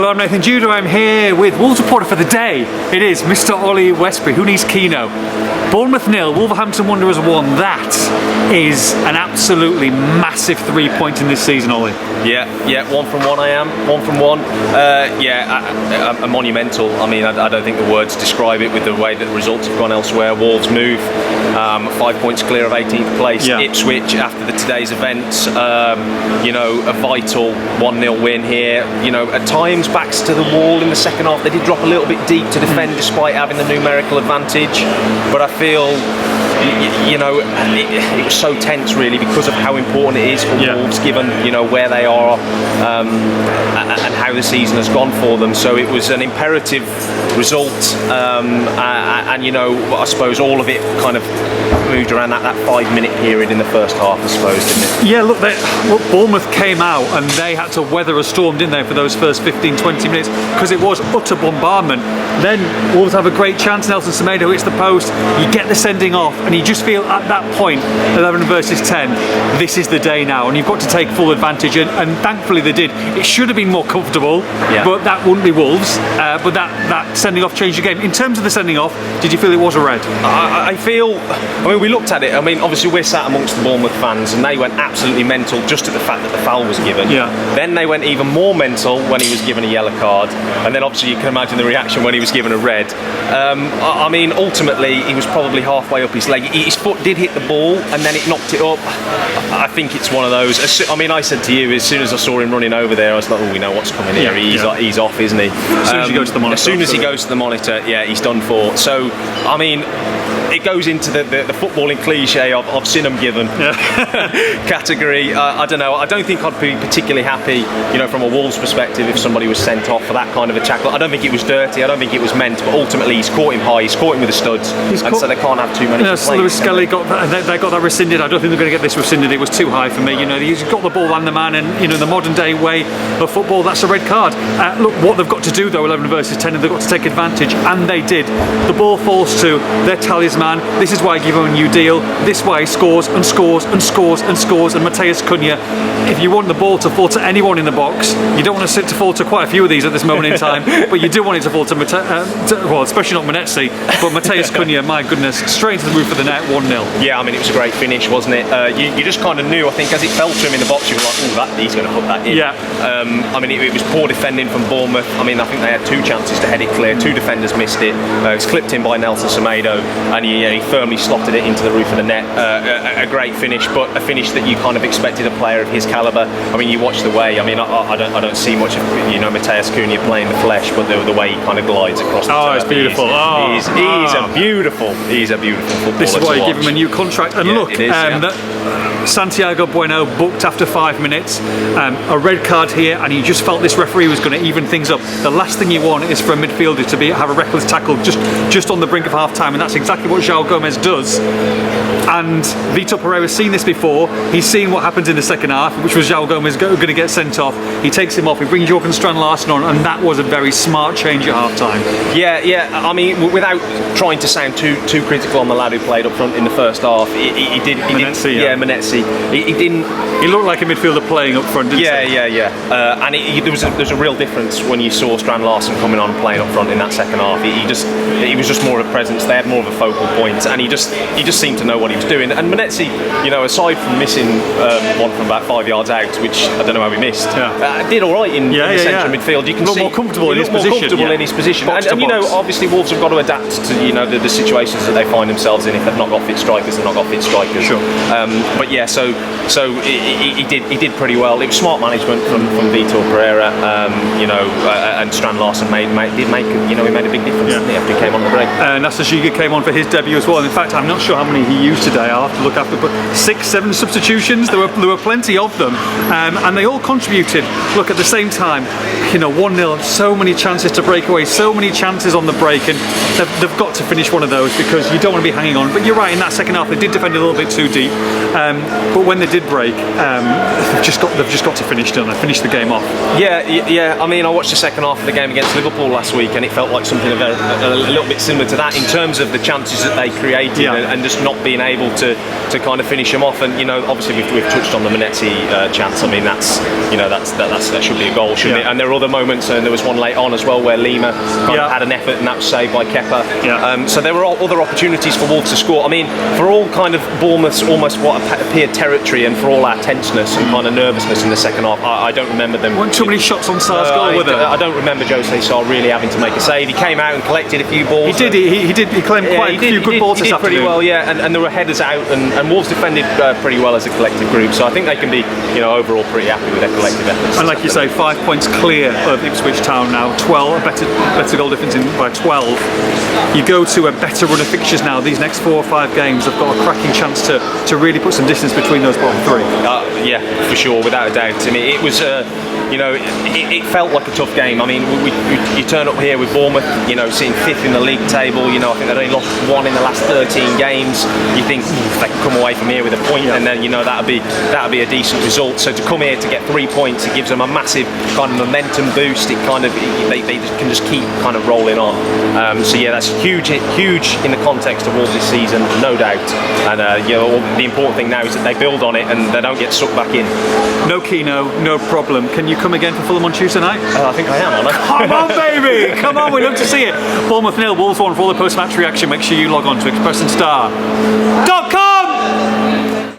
Hello, I'm Nathan Judah. I'm here with Wolves reporter for the day. It is Mr. Ollie Westbury. Who needs Keno? Bournemouth 0, Wolverhampton Wanderers 1. That is an absolutely massive 3 points in this season, Ollie. Yeah, 1 from 1 I am. 1 from 1. A monumental. I mean, I don't think the words describe it with the way that the results have gone elsewhere. Wolves move 5 points clear of 18th place. Yeah. Ipswich, after today's events, a vital 1-0 win here. At times backs to the wall in the second half. They did drop a little bit deep to defend despite having the numerical advantage. But I feel, it was so tense really because of how important it is for Wolves, given where they are and how the season has gone for them. So it was an imperative result, and I suppose all of it kind of moved around that 5 minute period in the first half, I suppose, didn't it? Yeah, look, Bournemouth came out and they had to weather a storm, didn't they, for those first 15-20 minutes, because it was utter bombardment. Then Wolves have a great chance. Nelson Semedo hits the post, you get the sending off, and you just feel at that point, 11 versus 10, this is the day now, and you've got to take full advantage, and thankfully they did. It should have been more comfortable, but that wouldn't be Wolves. But that sending off changed the game. In terms of the sending off, did you feel it was a red? We looked at it. I mean, obviously we're sat amongst the Bournemouth fans, and they went absolutely mental just at the fact that the foul was given. Yeah. Then they went even more mental when he was given a yellow card, and then obviously you can imagine the reaction when he was given a red. Ultimately he was probably halfway up his leg. His foot did hit the ball, and then it knocked it up. I think it's one of those. I said to you, as soon as I saw him running over there, I was like, oh, we know what's coming here. He's off, isn't he? As soon as he goes to the monitor. As soon as he goes to the monitor, he's done for. So, it goes into the footballing cliche of sin 'em given category. I don't know. I don't think I'd be particularly happy, from a Wolves perspective, if somebody was sent off for that kind of a tackle. I don't think it was dirty. I don't think it was meant. But ultimately, he's caught him high. He's caught him with the studs, so they can't have too many. Lewis Skelly got that rescinded. I don't think they're going to get this rescinded. It was too high for me. He's got the ball and the man, and in the modern day way of football, that's a red card. Look, what they've got to do though, 11 versus 10, and they've got to take advantage, and they did. The ball falls to their talisman. This is why I give him a new deal. This way, scores and scores and scores and scores. And Matheus Cunha, if you want the ball to fall to anyone in the box, you don't want it to fall to quite a few of these at this moment in time, but you do want it to fall to especially not Manetzi, but Matheus Cunha, my goodness, straight into the roof of the net, 1-0. Yeah, it was a great finish, wasn't it? You just kind of knew, I think, as it fell to him in the box, you were like, he's going to put that in. Yeah. It was poor defending from Bournemouth. I think they had 2 chances to head it clear. 2 defenders missed it. It was clipped in by Nelson Semedo, and he firmly slotted it into the roof of the net. A great finish, but a finish that you kind of expected a player of his calibre. You watch the way. I don't see much of Matheus Cunha playing the flesh, but the way he kind of glides across the turf. It's beautiful. He's a beautiful footballer. This is why you give him a new contract. And look, Santiago Bueno booked after 5 minutes. A red card here, and you just felt this referee was going to even things up. The last thing you want is for a midfielder to have a reckless tackle just on the brink of half time, and that's exactly what João Gomez does. And Vitor Pereira's seen this before. He's seen what happens in the second half, which was João Gomez going to get sent off. He takes him off. He brings Jorgen Strand-Larsen on, and that was a very smart change at half time. Yeah. Without trying to sound too critical on the lad who played up front in the first half, he did. Manetzi. He didn't. He looked like a midfielder playing up front, didn't he? And there was a real difference when you saw Strand-Larsen coming on and playing up front in that second half. He was just more of a presence. They had more of a focal point, and he just seemed to know what he was doing. And Manetzi, aside from missing one from about 5 yards out, which I don't know how he missed, did all right in the central midfield. You can see more comfortable in his position. And obviously Wolves have got to adapt to the situations that they find themselves in. If they've not got fit strikers, they've not got fit strikers. Sure. So he did pretty well. It was smart management from Vitor Pereira. And Strand-Larsen made a big difference after he came on the break. Nasa Giga came on for his debut as well. And in fact, I'm not sure how many he used today. I'll have to look after, but 6-7 substitutions. There were plenty of them, and they all contributed. Look, at the same time, 1-0, so many chances to break away, so many chances on the break, and they've got to finish one of those because you don't want to be hanging on. But you're right, in that second half they did defend a little bit too deep. but when they did break, they've just got to finish the game off. Yeah. I mean, I watched the second half of the game against Liverpool last week, and it felt like something a little bit similar to that in terms of the chances that they created and just not being able to kind of finish them off. And obviously we've touched on the Manetti chance. I mean, that should be a goal, shouldn't it? And there were other moments, and there was one late on as well where Lima kind of had an effort, and that was saved by Kepa. So there were other opportunities for Wolves to score. I mean, for all kind of Bournemouth's almost what appeared territory, and for all our tenseness and kind of nervousness in the second half, I don't remember them. Weren't too many shots on Sarr's goal, were there? I don't remember Jose Sarr really having to make a save. He came out and collected a few balls. He did. He claimed quite a few good balls this afternoon. Pretty well, and there were headers out, and Wolves defended pretty well as a collective group. So I think they can be, overall pretty happy with their collective efforts. And like you say, 5 points clear of Ipswich Town now. 12, a better goal difference by 12. You go to a better run of fixtures now. These next 4 or 5 games have got a cracking chance to really put some distance between those bottom 3. Yeah, for sure, without a doubt. I mean, it was, it felt like a tough game. I mean, you turn up here with Bournemouth, sitting 5th in the league table. I think they've only lost 1 in the last 13 games. You think if they can come away from here with a point, and then that'd be a decent result. So to come here to get 3 points, it gives them a massive kind of momentum boost. It kind of they can just keep kind of rolling on. So yeah, that's huge in the context of Wolves this season, no doubt. And the important thing now is that they build on it and they don't get sucked back in. No Keno, no problem. Can you come again for Fulham on Tuesday night? I think I am, aren't I? Come on, baby! Come on, we love to see it. Bournemouth 0, Wolves 1. For all the post-match reaction, make sure you log on to expressandStar.com.